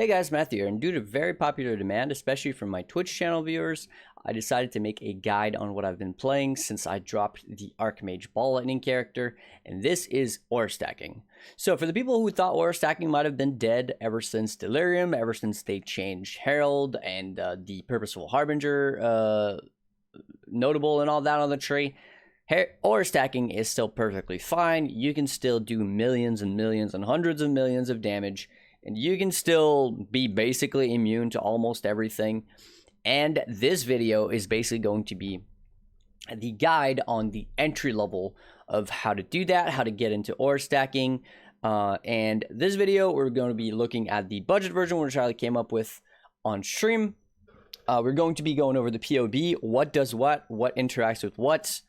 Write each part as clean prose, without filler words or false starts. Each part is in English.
Hey guys, Matthew here, and due to very popular demand, especially from my Twitch channel viewers, I decided to make a guide on what I've been playing since I dropped the Archmage Ball Lightning character, and this is ore stacking. So for the people who thought ore stacking might have been dead ever since Delirium, ever since they changed Herald and the Purposeful Harbinger notable and all that on the tree, ore stacking is still perfectly fine. You can still do millions and millions and hundreds of millions of damage, and you can still be basically immune to almost everything. And this video is basically going to be the guide on the entry level of how to do that, how to get into ore stacking. And this video, we're going to be looking at the budget version, which I came up with on stream. We're going to be going over the POB, what does what interacts with what,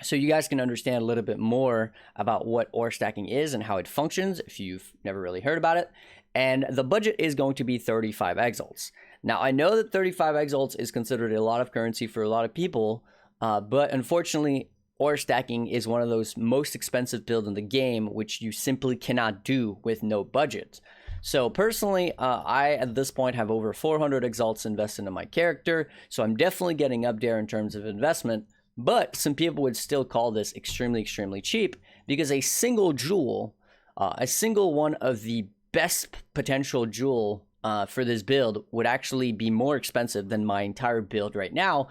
so you guys can understand a little bit more about what ore stacking is and how it functions if you've never really heard about it. And the budget is going to be 35 exalts. Now, I know that 35 exalts is considered a lot of currency for a lot of people, but unfortunately, ore stacking is one of those most expensive builds in the game, which you simply cannot do with no budget. So personally, I at this point have over 400 exalts invested in my character, so I'm definitely getting up there in terms of investment. But some people would still call this extremely cheap, because a single jewel, a single one of the best potential jewel for this build would actually be more expensive than my entire build right now.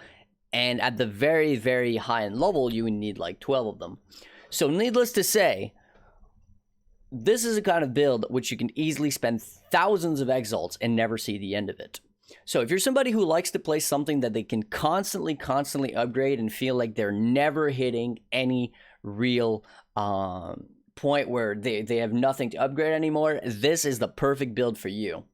And at the very high end level, you would need like 12 of them. So needless to say, this is a kind of build which you can easily spend thousands of exalts and never see the end of it. So if you're somebody who likes to play something that they can constantly upgrade and feel like they're never hitting any real point where they have nothing to upgrade anymore, this is the perfect build for you.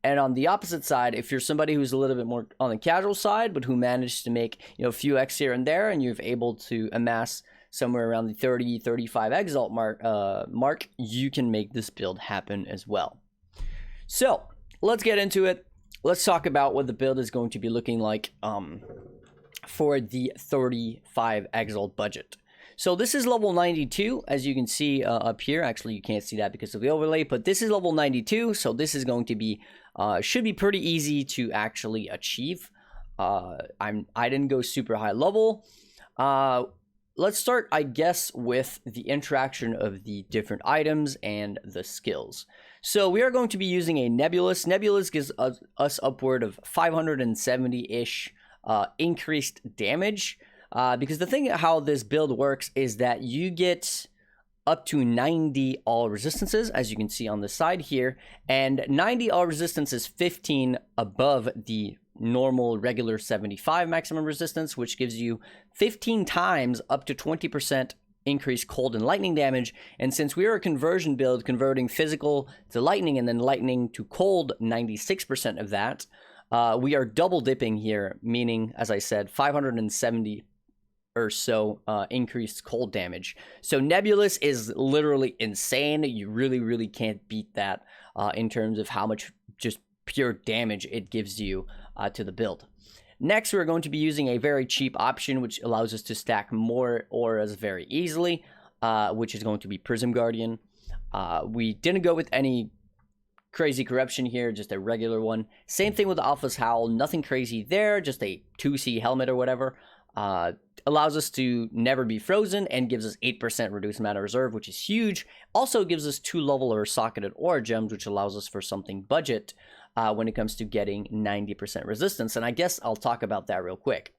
And on the opposite side, if you're somebody who's a little bit more on the casual side, but who managed to make, you know, a few X here and there, and you're able to amass somewhere around the 30-35 exalt mark, you can make this build happen as well. So let's get into it. Let's talk about what the build is going to be looking like for the 35 exalt budget. So this is level 92, as you can see up here. Actually, you can't see that because of the overlay, but this is level 92, so this is going to be, should be pretty easy to actually achieve. I didn't go super high level. Let's start, I guess, with the interaction of the different items and the skills. So we are going to be using a Nebulous. Nebulous gives us upward of 570-ish increased damage. Because the thing how this build works is that you get up to 90 all resistances, as you can see on the side here. And 90 all resistance is 15 above the normal regular 75 maximum resistance, which gives you 15 times up to 20% increased cold and lightning damage. And since we are a conversion build, converting physical to lightning and then lightning to cold, 96% of that, we are double dipping here, meaning, as I said, 570 or so increased cold damage. So Nebulous is literally insane. You really can't beat that in terms of how much just pure damage it gives you to the build. Next, we're going to be using a very cheap option, which allows us to stack more auras very easily, which is going to be Prism Guardian. We didn't go with any crazy corruption here, just a regular one. Same thing with the Alpha's Howl, nothing crazy there, just a 2C helmet or whatever. Allows us to never be frozen and gives us 8% reduced mana reserve, which is huge. Also gives us 2 level or socketed aura gems, which allows us for something budget when it comes to getting 90% resistance. And I guess I'll talk about that real quick.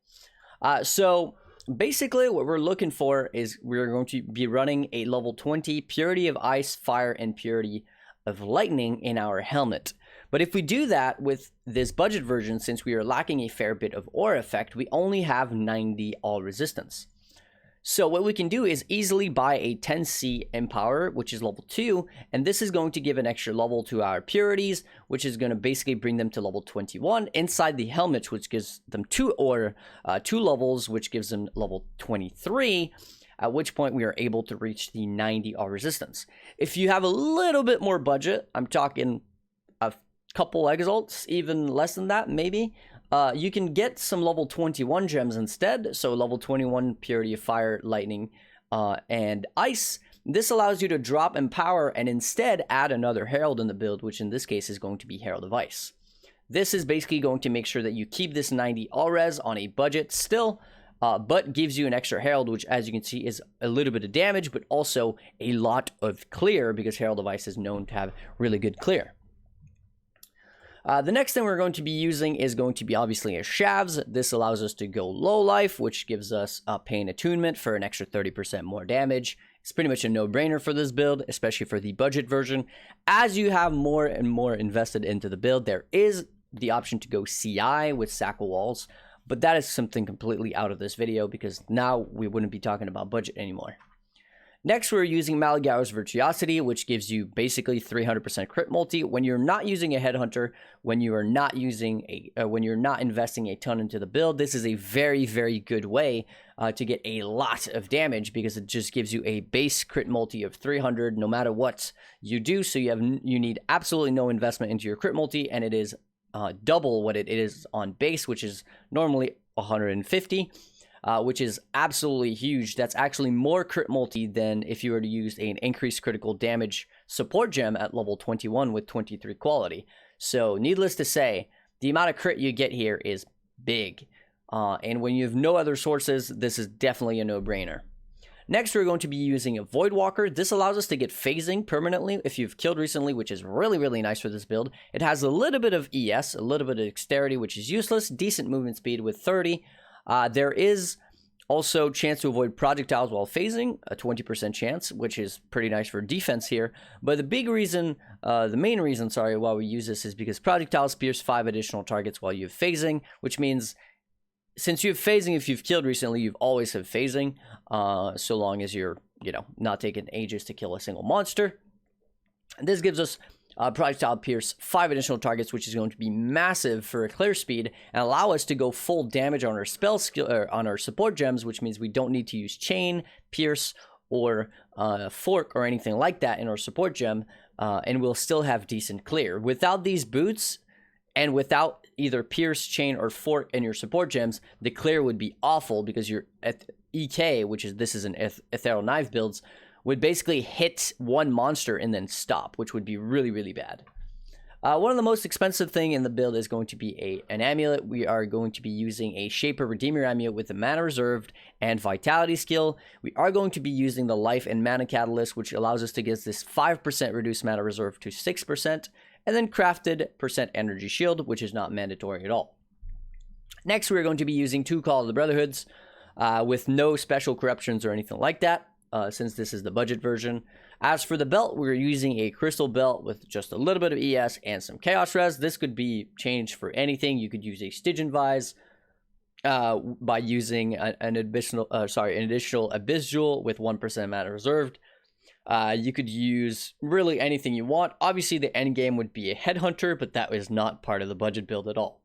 So basically what we're looking for is we're going to be running a level 20 Purity of Ice, Fire, and Purity of Lightning in our helmet. But if we do that with this budget version, since we are lacking a fair bit of aura effect, we only have 90 all resistance. So what we can do is easily buy a 10C Empower, which is level 2, and this is going to give an extra level to our purities, which is going to basically bring them to level 21 inside the helmet, which gives them 2 levels, which gives them level 23, at which point we are able to reach the 90 all resistance. If you have a little bit more budget, I'm talking a couple exalts, even less than that maybe, you can get some level 21 gems instead. So level 21 Purity of Fire, Lightning, and Ice, This allows you to drop Empower and instead add another Herald in the build, which in this case is going to be Herald of Ice. This is basically going to make sure that you keep this 90 all-res on a budget still, but gives you an extra Herald, which as you can see is a little bit of damage, but also a lot of clear, because Herald of Ice is known to have really good clear. The next thing we're going to be using is going to be obviously a Shavs. This allows us to go low life, which gives us Pain Attunement for an extra 30% more damage. It's pretty much a no-brainer for this build, especially for the budget version. As you have more and more invested into the build, there is the option to go CI with Sackle Walls, but that is something completely out of this video because now we wouldn't be talking about budget anymore. Next, we're using Maligao's Virtuosity, which gives you basically 300% crit multi. When you're not using a Headhunter, when you are not using when you're not investing a ton into the build, this is a very, very good way to get a lot of damage because it just gives you a base crit multi of 300 no matter what you do. So you need absolutely no investment into your crit multi, and it is double what it is on base, which is normally 150. Which is absolutely huge. That's actually more crit multi than if you were to use an increased critical damage support gem at level 21 with 23 quality. So needless to say, the amount of crit you get here is big. And when you have no other sources, this is definitely a no-brainer. Next, we're going to be using a Voidwalker. This allows us to get phasing permanently if you've killed recently, which is really, really nice for this build. It has a little bit of ES, a little bit of dexterity, which is useless, decent movement speed with 30. There is also chance to avoid projectiles while phasing, a 20% chance, which is pretty nice for defense here. But the main reason, why we use this is because projectiles pierce 5 additional targets while you have phasing, which means since you have phasing, if you've killed recently, you've always have phasing, so long as you're, not taking ages to kill a single monster. And this gives us projectile pierce 5 additional targets, which is going to be massive for a clear speed and allow us to go full damage on our spell skill or on our support gems, which means we don't need to use chain, pierce, or fork or anything like that in our support gem, and we'll still have decent clear. Without these boots and without either pierce, chain, or fork in your support gems, the clear would be awful because your EK, this is an Ethereal Knife builds, would basically hit one monster and then stop, which would be really, really bad. One of the most expensive thing in the build is going to be an amulet. We are going to be using a Shaper Redeemer amulet with the mana reserved and vitality skill. We are going to be using the life and mana catalyst, which allows us to get this 5% reduced mana reserve to 6%, and then crafted % energy shield, which is not mandatory at all. Next, we're going to be using 2 Call of the Brotherhoods with no special corruptions or anything like that. Since this is the budget version. As for the belt, we're using a crystal belt with just a little bit of ES and some chaos res. This could be changed for anything. You could use a Stygian Vise by using an additional Abyss Jewel with 1% mana reserved. You could use really anything you want. Obviously, the end game would be a Headhunter, but that is not part of the budget build at all.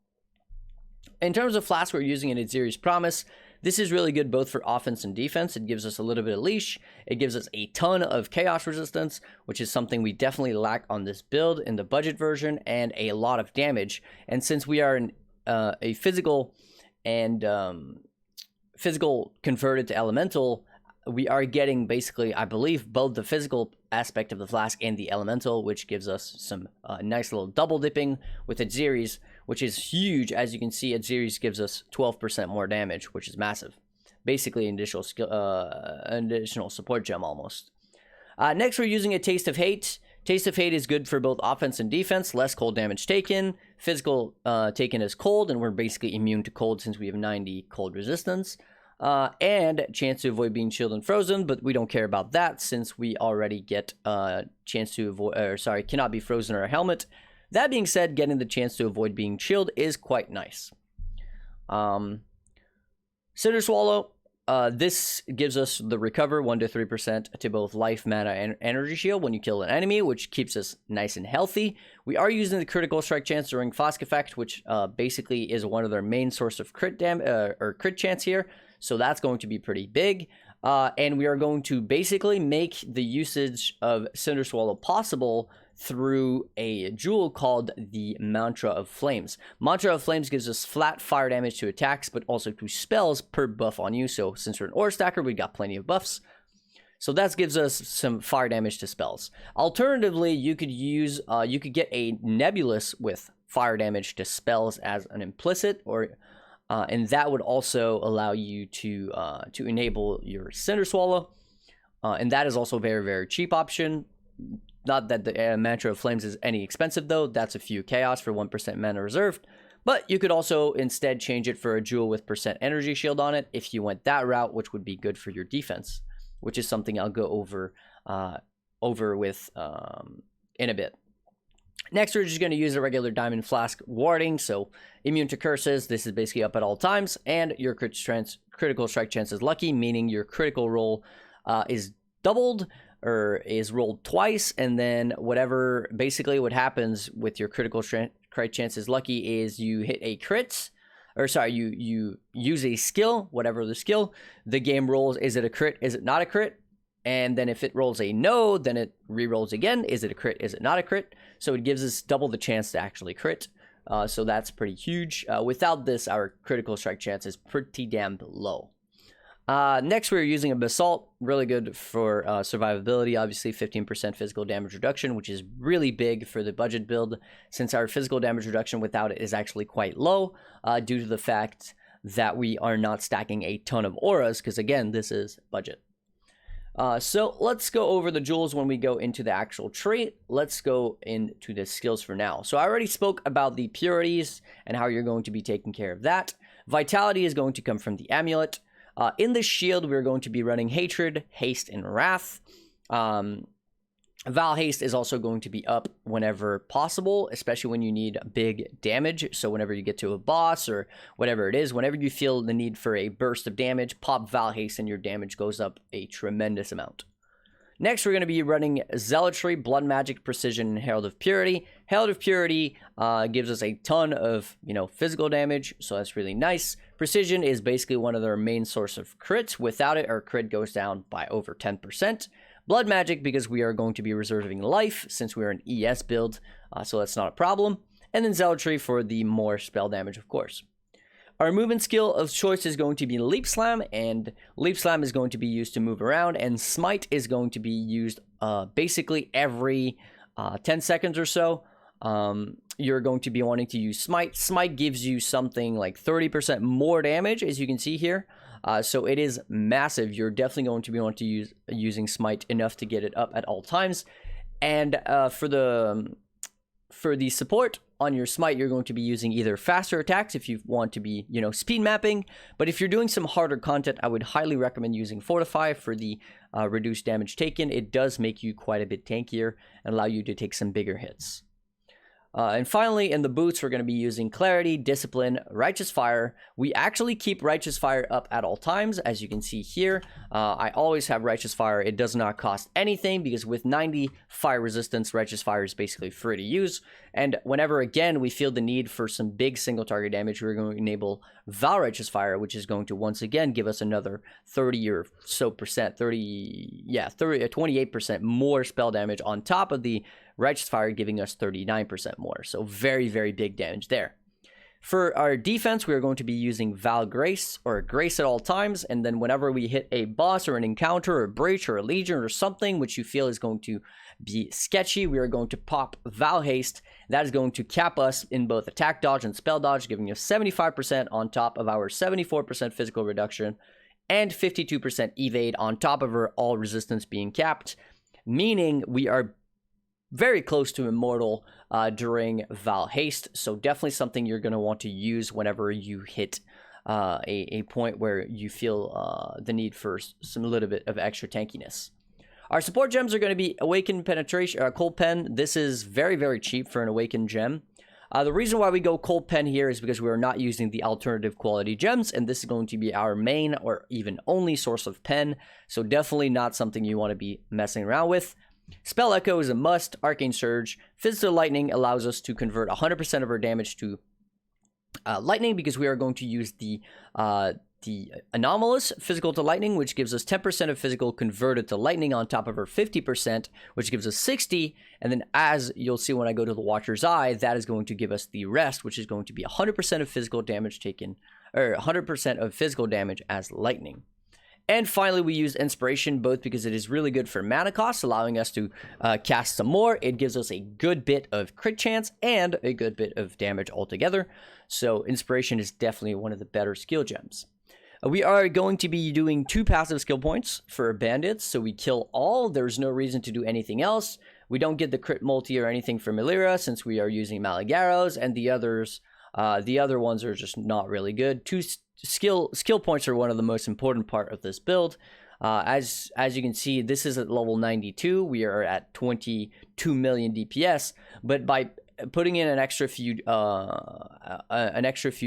In terms of Flask, we're using an Aziri's Promise. This is really good both for offense and defense. It gives us a little bit of leash. It gives us a ton of chaos resistance, which is something we definitely lack on this build in the budget version, and a lot of damage. And since we are a physical and physical converted to elemental, we are getting basically, I believe, both the physical aspect of the Flask and the elemental, which gives us some nice little double dipping with Aziri's, which is huge. As you can see, Aziri's gives us 12% more damage, which is massive. Basically, an additional support gem almost. Next, we're using a Taste of Hate. Taste of Hate is good for both offense and defense, less cold damage taken. Physical taken is cold, and we're basically immune to cold since we have 90 cold resistance. And chance to avoid being chilled and frozen, but we don't care about that since we already get chance to avoid, cannot be frozen or a helmet. That being said, getting the chance to avoid being chilled is quite nice. Cinder Swallow, this gives us the recover 1 to 3% to both life, mana, and energy shield when you kill an enemy, which keeps us nice and healthy. We are using the critical strike chance during Flask effect, which basically is one of their main source of crit chance here. So that's going to be pretty big. And we are going to basically make the usage of Cinder Swallow possible through a jewel called the Mantra of Flames. Mantra of Flames gives us flat fire damage to attacks, but also to spells per buff on you. So since we're an ore stacker, we got plenty of buffs. So that gives us some fire damage to spells. Alternatively, you could use you could get a nebulous with fire damage to spells as an implicit, or and that would also allow you to enable your Cinder Swallow, and that is also a very, very cheap option. Not that the Mantra of Flames is any expensive though. That's a few chaos for 1% mana reserved. But you could also instead change it for a jewel with % energy shield on it if you went that route, which would be good for your defense, which is something I'll go over with in a bit. Next, we're just going to use a regular Diamond Flask warding, so immune to curses. This is basically up at all times, and your critical strike chance is lucky, meaning your critical roll is doubled or is rolled twice, and then whatever, basically what happens with your critical strike chance is lucky is you hit a crit, or sorry, you use a skill, whatever the skill, the game rolls, is it a crit, is it not a crit? And then if it rolls a no, then it re-rolls again. Is it a crit? Is it not a crit? So it gives us double the chance to actually crit. So that's pretty huge. Without this, our critical strike chance is pretty damn low. Next, we're using a Basalt. Really good for survivability. Obviously, 15% physical damage reduction, which is really big for the budget build, since our physical damage reduction without it is actually quite low, due to the fact that we are not stacking a ton of auras, because again, this is budget. So let's go over the jewels when we go into the actual trait. Let's go into the skills for now. So I already spoke about the purities and how you're going to be taking care of that. Vitality is going to come from the amulet. In the shield, we're going to be running Hatred, Haste, and Wrath. Val Haste is also going to be up whenever possible, especially when you need big damage. So whenever you get to a boss or whatever it is, whenever you feel the need for a burst of damage, pop Val Haste and your damage goes up a tremendous amount. Next, we're going to be running Zealotry, Blood Magic, Precision, and Herald of Purity. Herald of Purity gives us a ton of, physical damage, so that's really nice. Precision is basically one of their main source of crits. Without it, our crit goes down by over 10%. Blood Magic, because we are going to be reserving life, since we're an ES build, so that's not a problem. And then Zealotry for the more spell damage, of course. Our movement skill of choice is going to be Leap Slam, and Leap Slam is going to be used to move around, and Smite is going to be used basically every 10 seconds or so. You're going to be wanting to use Smite. Smite gives you something like 30% more damage, as you can see here. So it is massive. You're definitely going to be wanting to use using Smite enough to get it up at all times. And for the support on your Smite, you're going to be using either faster attacks if you want to be, speed mapping. But if you're doing some harder content, I would highly recommend using Fortify for the reduced damage taken. It does make you quite a bit tankier and allow you to take some bigger hits. And finally, in the boots, we're going to be using Clarity, Discipline, Righteous Fire. We actually keep Righteous Fire up at all times, as you can see here. I always have Righteous Fire. It does not cost anything, because with 90 fire resistance, Righteous Fire is basically free to use. And whenever, again, we feel the need for some big single target damage, we're going to enable Val Righteous Fire, which is going to once again give us another 30 or so percent, 28% more spell damage on top of the Righteous Fire, giving us 39% more. So very, very big damage there. For our defense, we are going to be using Val Grace, or Grace at all times, and then whenever we hit a boss or an encounter or a breach or a legion or something which you feel is going to be sketchy, we are going to pop Val Haste. That is going to cap us in both attack dodge and spell dodge, giving us 75% on top of our 74% physical reduction and 52% evade on top of our all resistance being capped, meaning we are very close to immortal during Val Haste. So definitely something you're going to want to use whenever you hit a point where you feel the need for some little bit of extra tankiness. Our support gems are going to be Awakened Penetration, Cold Pen. This is very, very cheap for an Awakened gem. The reason why we go Cold Pen here is because we are not using the alternative quality gems, and this is going to be our main or even only source of pen. So definitely not something you want to be messing around with. Spell Echo is a must. Arcane Surge. Physical Lightning allows us to convert 100% of our damage to lightning, because we are going to use the anomalous physical to lightning, which gives us 10% of physical converted to lightning on top of our 50%, which gives us 60. And then, as you'll see when I go to the Watcher's Eye, that is going to give us the rest, which is going to be 100% of physical damage taken, or 100% of physical damage as lightning. And finally, we use Inspiration, both because it is really good for mana cost, allowing us to cast some more. It gives us a good bit of crit chance and a good bit of damage altogether. So Inspiration is definitely one of the better skill gems. We are going to be doing 2 passive skill points for bandits, so we kill all. There's no reason to do anything else. We don't get the crit multi or anything from Illyria since we are using Malagaros, and the other ones are just not really good. 2 skill points are one of the most important part of this build. As you can see, this is at level 92. We are at 22 million DPS, but by putting in an extra few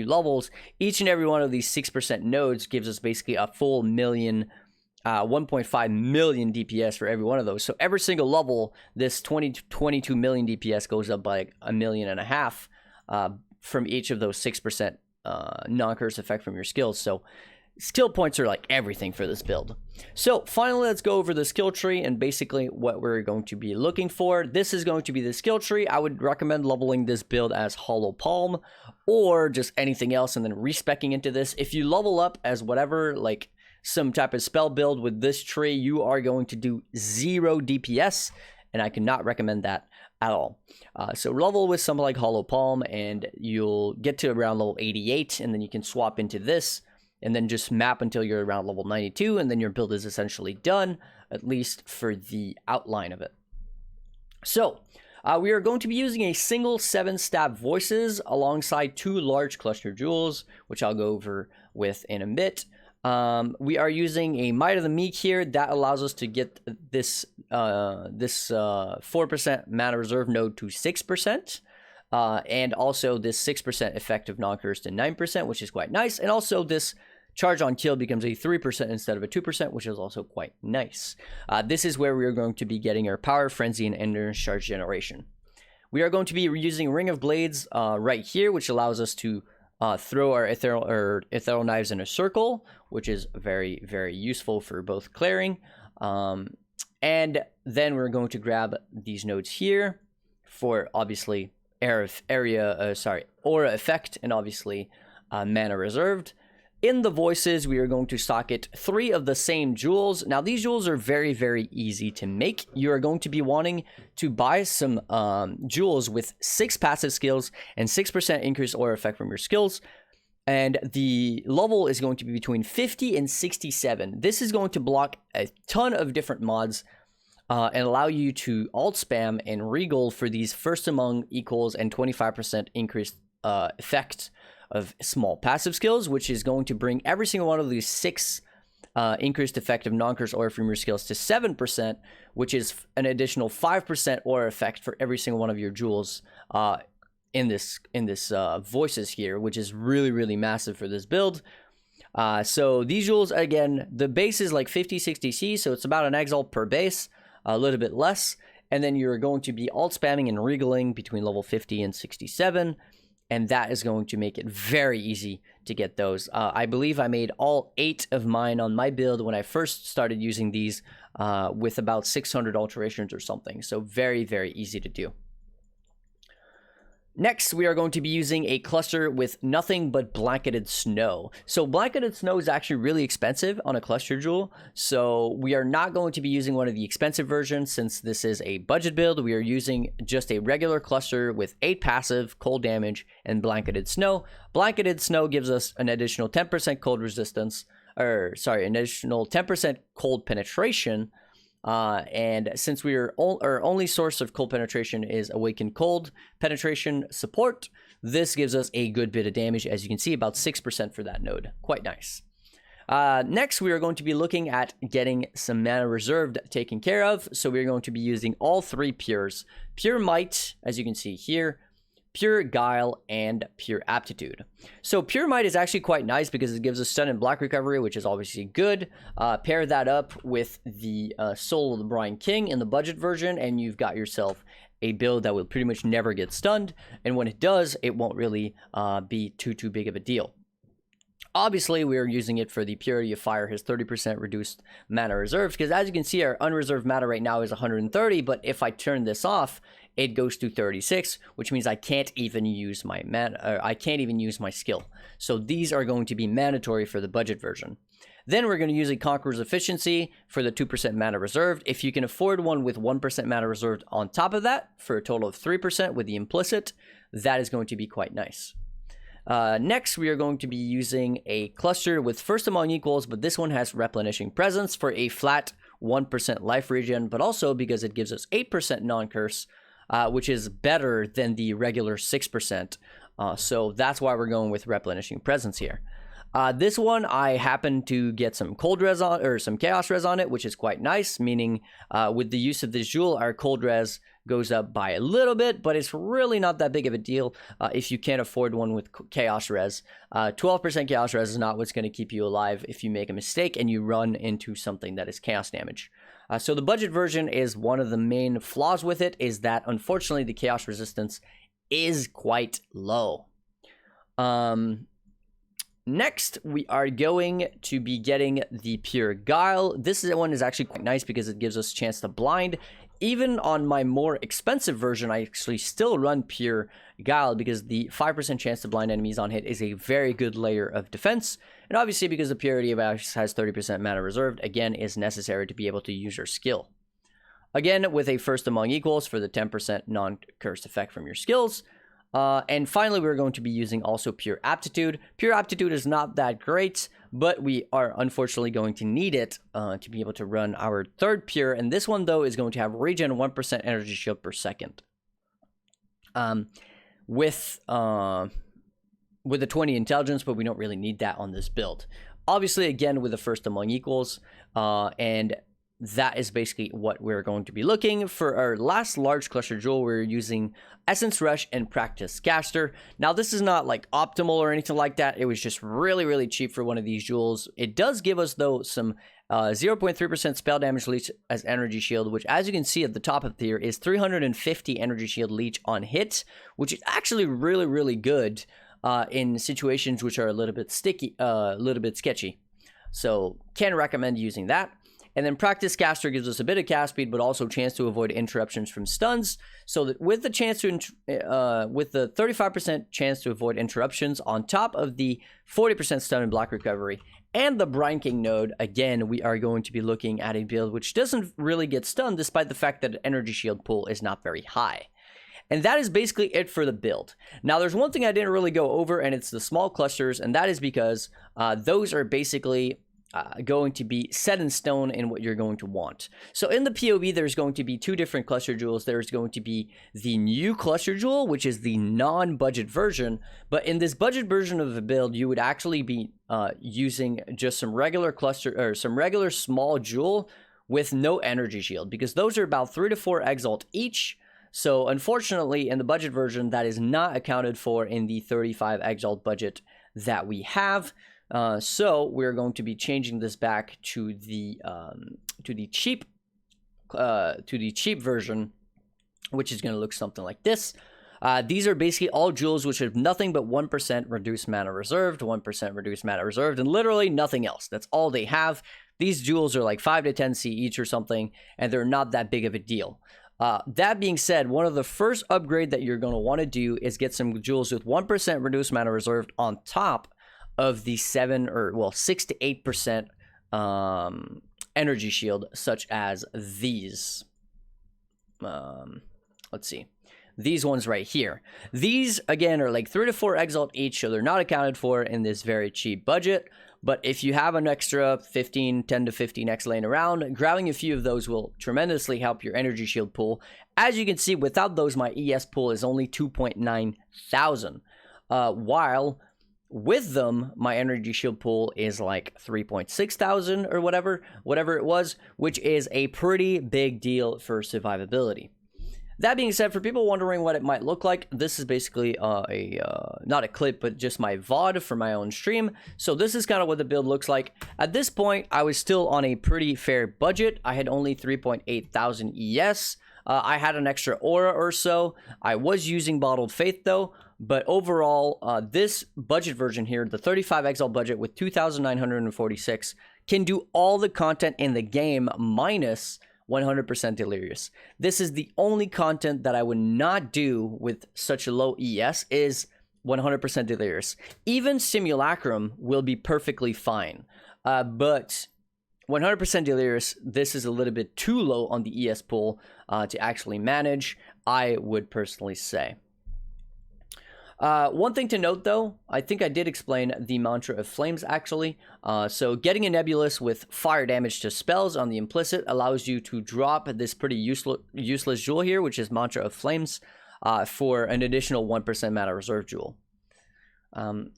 levels, each and every one of these 6% nodes gives us basically a full 1.5 million DPS for every one of those. So every single level, this 22 million DPS goes up by like 1.5 million from each of those 6% non-curse effect from your skills. So skill points are like everything for this build. So finally, let's go over the skill tree and basically what we're going to be looking for. This is going to be the skill tree. I would recommend leveling this build as Hollow Palm or just anything else and then respecking into this. If you level up as whatever, like some type of spell build with this tree, you are going to do 0 DPS, and I cannot recommend that at all. So level with something like Hollow Palm and you'll get to around level 88, and then you can swap into this and then just map until you're around level 92, and then your build is essentially done, at least for the outline of it. So we are going to be using a single 7-stab Voices alongside 2 large cluster jewels, which I'll go over with in a bit. We are using a Might of the Meek here. That allows us to get this 4% mana reserve node to 6%. And also this 6% effective non-curse to 9%, which is quite nice. And also this charge on kill becomes a 3% instead of a 2%, which is also quite nice. This is where we are going to be getting our Power, Frenzy, and Endurance charge generation. We are going to be using Ring of Blades right here, which allows us to throw our ethereal knives in a circle, which is very, very useful for both clearing. And then we're going to grab these nodes here for obviously aura effect and obviously mana reserved. In the Voices, we are going to socket 3 of the same jewels. Now, these jewels are very, very easy to make. You are going to be wanting to buy some jewels with 6 passive skills and 6% increased aura effect from your skills. And the level is going to be between 50 and 67. This is going to block a ton of different mods and allow you to alt spam and regold for these first among equals and 25% increased effect of small passive skills, which is going to bring every single one of these 6 increased effective non-curse aura from your skills to 7%, which is an additional 5% aura effect for every single one of your jewels in this Voices here, which is really, really massive for this build. So these jewels, again, the base is like 50-60C, so it's about an Exile per base, a little bit less, and then you're going to be alt spamming and regaling between level 50 and 67, and that is going to make it very easy to get those. I believe I made all 8 of mine on my build when I first started using these with about 600 alterations or something, so very, very easy to do. Next, we are going to be using a cluster with nothing but Blanketed Snow. So Blanketed Snow is actually really expensive on a cluster jewel. So we are not going to be using one of the expensive versions since this is a budget build. We are using just a regular cluster with 8 passive, cold damage, and Blanketed Snow. Blanketed Snow gives us an additional 10% cold resistance, an additional 10% cold penetration. And since our only source of cold penetration is Awakened Cold penetration support, this gives us a good bit of damage, as you can see, about 6% for that node. Quite nice. Next, we are going to be looking at getting some mana reserved taken care of. So we're going to be using all 3 pures. Pure Might, as you can see here, Pure Guile, and Pure Aptitude. So Pure Might is actually quite nice because it gives us stun and block recovery, which is obviously good. Pair that up with the Soul of the Brine King in the budget version, and you've got yourself a build that will pretty much never get stunned. And when it does, it won't really be too big of a deal. Obviously, we are using it for the Purity of Fire, his 30% reduced mana reserves, because as you can see, our unreserved mana right now is 130, but if I turn this off, it goes to 36, which means I can't even use my I can't even use my skill. So these are going to be mandatory for the budget version. Then we're going to use a Conqueror's Efficiency for the 2% mana reserved. If you can afford one with 1% mana reserved on top of that, for a total of 3% with the implicit, that is going to be quite nice. Next, we are going to be using a cluster with First Among Equals, but this one has Replenishing Presence for a flat 1% life regen, but also because it gives us 8% non-curse, which is better than the regular 6%. So that's why we're going with Replenishing Presence here. This one, I happen to get some cold res on, or some chaos res on it, which is quite nice, meaning with the use of this jewel, our cold res goes up by a little bit, but it's really not that big of a deal if you can't afford one with chaos res. 12% chaos res is not what's going to keep you alive if you make a mistake and you run into something that is chaos damage. So the budget version is one of the main flaws with it, is that unfortunately the chaos resistance is quite low. Next, we are going to be getting the Pure Guile. This one is actually quite nice because it gives us a chance to blind. Even on my more expensive version, I actually still run Pure Guile because the 5% chance to blind enemies on hit is a very good layer of defense. And obviously, because the Purity of Ash has 30% mana reserved, again, is necessary to be able to use your skill. Again, with a First Among Equals for the 10% non-cursed effect from your skills. And finally, we're going to be using also Pure Aptitude. Pure Aptitude is not that great, but we are unfortunately going to need it to be able to run our third Pure. And this one, though, is going to have regen 1% energy shield per second. With the 20 intelligence, but we don't really need that on this build. Obviously, again, with the First Among Equals, and that is basically what we're going to be looking for. Our last large cluster jewel, we're using Essence Rush and Practice Caster. Now, this is not like optimal or anything like that. It was just really, really cheap for one of these jewels. It does give us, though, some 0.3% spell damage leech as energy shield, which, as you can see at the top of here, is 350 energy shield leech on hit, which is actually really, really good in situations which are a little bit sticky, a little bit sketchy. So, can recommend using that. And then Practice Caster gives us a bit of cast speed, but also chance to avoid interruptions from stuns. So that with the chance to, with the 35% chance to avoid interruptions on top of the 40% stun and block recovery and the Brine King node, again, we are going to be looking at a build which doesn't really get stunned, despite the fact that energy shield pool is not very high. And that is basically it for the build. Now, there's one thing I didn't really go over, and it's the small clusters, and that is because those are basically going to be set in stone in what you're going to want. So in the POV, there's going to be two different cluster jewels. There's going to be the new cluster jewel, which is the non-budget version. But in this budget version of the build, you would actually be using just some regular cluster or some regular small jewel with no energy shield, because those are about 3 to 4 Exalt each. So unfortunately, in the budget version, that is not accounted for in the 35 Exalt budget that we have. So we're going to be changing this back to the cheap version, which is going to look something like this. These are basically all jewels which have nothing but 1% reduced mana reserved, 1% reduced mana reserved, and literally nothing else. That's all they have. These jewels are like 5 to 10 C each or something, and they're not that big of a deal. That being said, one of the first upgrade that you're going to want to do is get some jewels with 1% reduced mana reserved on top of the 6 to 8% energy shield, such as these. Let's see. These ones right here. These, again, are like 3 to 4 Exalt each, so they're not accounted for in this very cheap budget. But if you have an extra 10 to 15 X laying around, grabbing a few of those will tremendously help your energy shield pool. As you can see, without those, my ES pool is only 2.9 thousand. While with them, my energy shield pool is like 3.6 thousand or whatever it was, which is a pretty big deal for survivability. That being said, for people wondering what it might look like, this is basically not a clip, but just my VOD for my own stream. So this is kind of what the build looks like. At this point, I was still on a pretty fair budget. I had only 3.8 thousand ES. I had an extra aura or so. I was using Bottled Faith though. But overall, this budget version here, the 35 Exile budget with 2,946, can do all the content in the game minus 100% Delirious. This is the only content that I would not do with such a low ES is 100% Delirious. Even Simulacrum will be perfectly fine. But 100% Delirious, this is a little bit too low on the ES pool to actually manage, I would personally say. One thing to note, though, I think I did explain the Mantra of Flames, actually. So getting a Nebulous with fire damage to spells on the implicit allows you to drop this pretty useless jewel here, which is Mantra of Flames, for an additional 1% mana reserve jewel.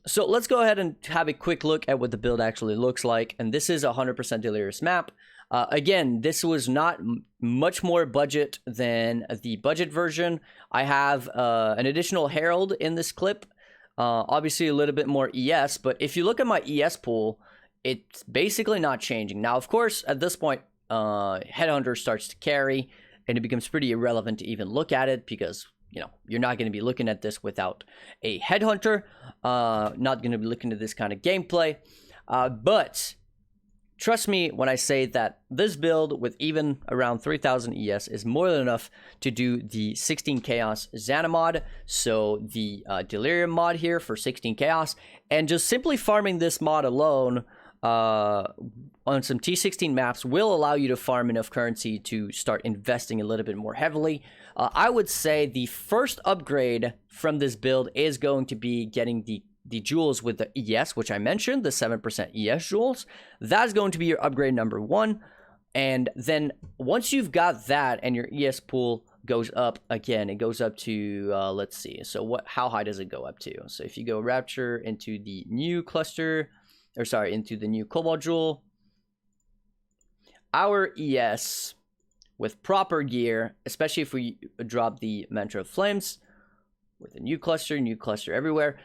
So let's go ahead and have a quick look at what the build actually looks like. And this is a 100% Delirious map. Again, this was not much more budget than the budget version. I have an additional Herald in this clip. Obviously a little bit more ES, but if you look at my ES pool, it's basically not changing. Now, of course, at this point, Headhunter starts to carry, and it becomes pretty irrelevant to even look at it because, you know, you're not going to be looking at this without a Headhunter. Not going to be looking at this kind of gameplay. But trust me when I say that this build with even around 3000 ES is more than enough to do the 16 Chaos Xana mod. So the Delirium mod here for 16 Chaos. And just simply farming this mod alone on some T16 maps will allow you to farm enough currency to start investing a little bit more heavily. I would say the first upgrade from this build is going to be getting the jewels with the ES, which I mentioned, the 7% ES jewels. That's going to be your upgrade number 1. And then once you've got that and your ES pool goes up again, it goes up to, let's see. So how high does it go up to? So if you go Rapture into the new cluster, or sorry, into the new Cobalt Jewel, our ES with proper gear, especially if we drop the Mantra of Flames with a new cluster everywhere,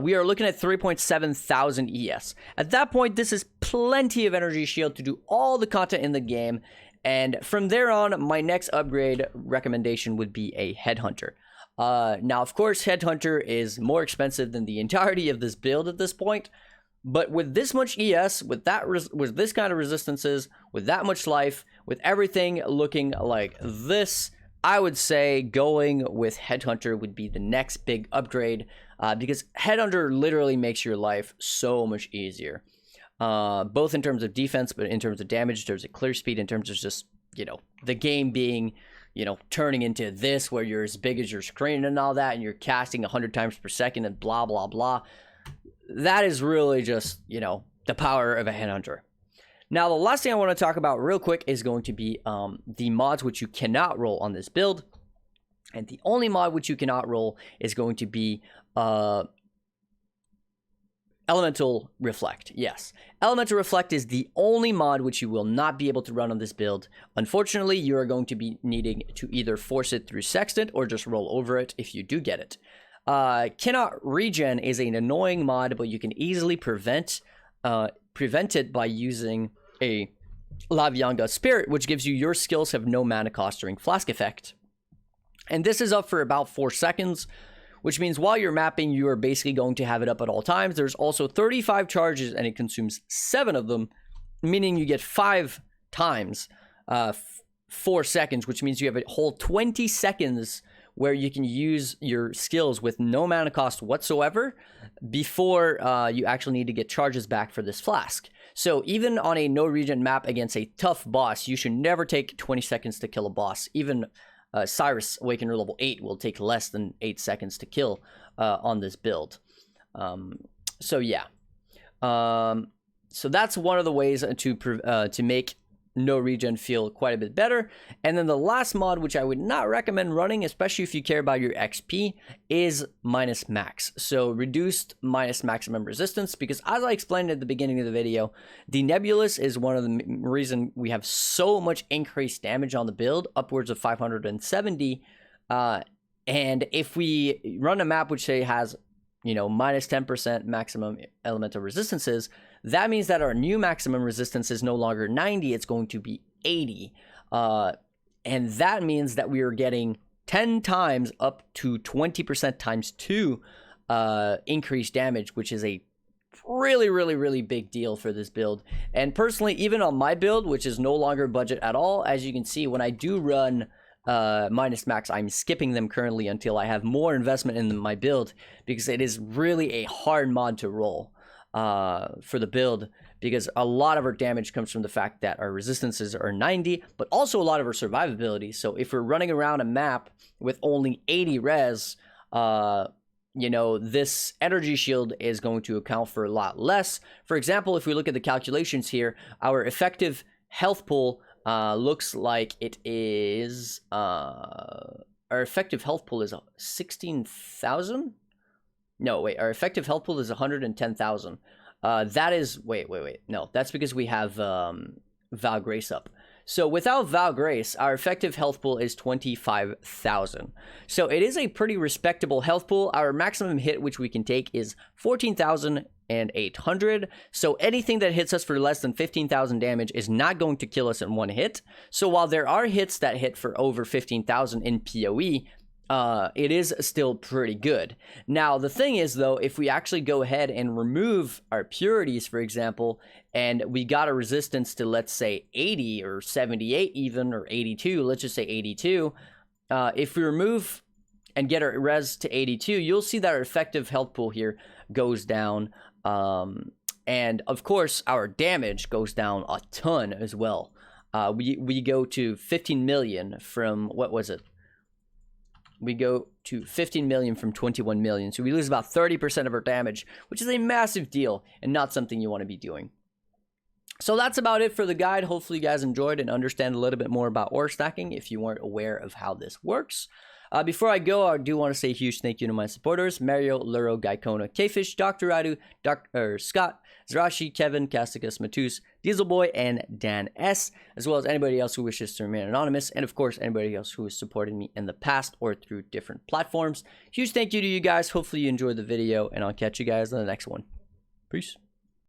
we are looking at 3.7 thousand ES. At that point, this is plenty of energy shield to do all the content in the game. And from there on, my next upgrade recommendation would be a Headhunter. Now, of course, Headhunter is more expensive than the entirety of this build at this point. But with this much ES, with this kind of resistances, with that much life, with everything looking like this, I would say going with Headhunter would be the next big upgrade, because Headhunter literally makes your life so much easier, both in terms of defense, but in terms of damage, in terms of clear speed, in terms of just, you know, the game being, you know, turning into this where you're as big as your screen and all that, and you're casting 100 times per second and blah, blah, blah. That is really just, you know, the power of a Headhunter. Now, the last thing I want to talk about real quick is going to be the mods which you cannot roll on this build. And the only mod which you cannot roll is going to be Elemental Reflect. Yes, Elemental Reflect is the only mod which you will not be able to run on this build. Unfortunately, you are going to be needing to either force it through Sextant or just roll over it if you do get it. Cannot Regen is an annoying mod, but you can easily prevent it by using a Lavianga Spirit, which gives you your skills have no mana cost during Flask effect. And this is up for about 4 seconds, which means while you're mapping, you are basically going to have it up at all times. There's also 35 charges, and it consumes 7 of them, meaning you get 5 times 4 seconds, which means you have a whole 20 seconds where you can use your skills with no mana cost whatsoever before you actually need to get charges back for this Flask. So even on a no regen map against a tough boss, you should never take 20 seconds to kill a boss. Even Cyrus Awakener level 8 will take less than 8 seconds to kill on this build. So yeah. So that's one of the ways to make no regen feel quite a bit better. And then the last mod, which I would not recommend running, especially if you care about your XP, is minus max. So reduced minus maximum resistance, because as I explained at the beginning of the video, the Nebulous is one of the reason we have so much increased damage on the build, upwards of 570. And if we run a map which say has, you know, minus 10% maximum elemental resistances, that means that our new maximum resistance is no longer 90, it's going to be 80. And that means that we are getting 10 times up to 20% times 2 increased damage, which is a really big deal for this build. And personally, even on my build, which is no longer budget at all, as you can see, when I do run minus max, I'm skipping them currently until I have more investment in my build, because it is really a hard mod to roll for the build, because a lot of our damage comes from the fact that our resistances are 90, but also a lot of our survivability. So if we're running around a map with only 80 res, you know, this energy shield is going to account for a lot less. For example, if we look at the calculations here, our effective health pool looks like it is, our effective health pool is 16,000? No, wait, our effective health pool is 110,000. That is, wait, no, that's because we have Val Grace up. So without Val Grace, our effective health pool is 25,000. So it is a pretty respectable health pool. Our maximum hit which we can take is 14,800. So anything that hits us for less than 15,000 damage is not going to kill us in one hit. So while there are hits that hit for over 15,000 in PoE, it is still pretty good. Now, the thing is, though, if we actually go ahead and remove our purities, for example, and we got a resistance to, let's say, 80 or 78 even, or 82, let's just say 82, if we remove and get our res to 82, you'll see that our effective health pool here goes down, and, of course, our damage goes down a ton as well. We go to 15 million from, what was it? We go to 15 million from 21 million. So we lose about 30% of our damage, which is a massive deal and not something you want to be doing. So that's about it for the guide. Hopefully you guys enjoyed and understand a little bit more about ore stacking if you weren't aware of how this works. Before I go, I do want to say a huge thank you to my supporters: Mario, Luro, Gaikona, Kfish, Dr. Radu, Scott, Zarashi, Kevin, Casticus, Matus, Dieselboy, and Dan S., as well as anybody else who wishes to remain anonymous, and of course anybody else who has supported me in the past or through different platforms. Huge thank you to you guys. Hopefully you enjoyed the video, and I'll catch you guys in the next one. Peace.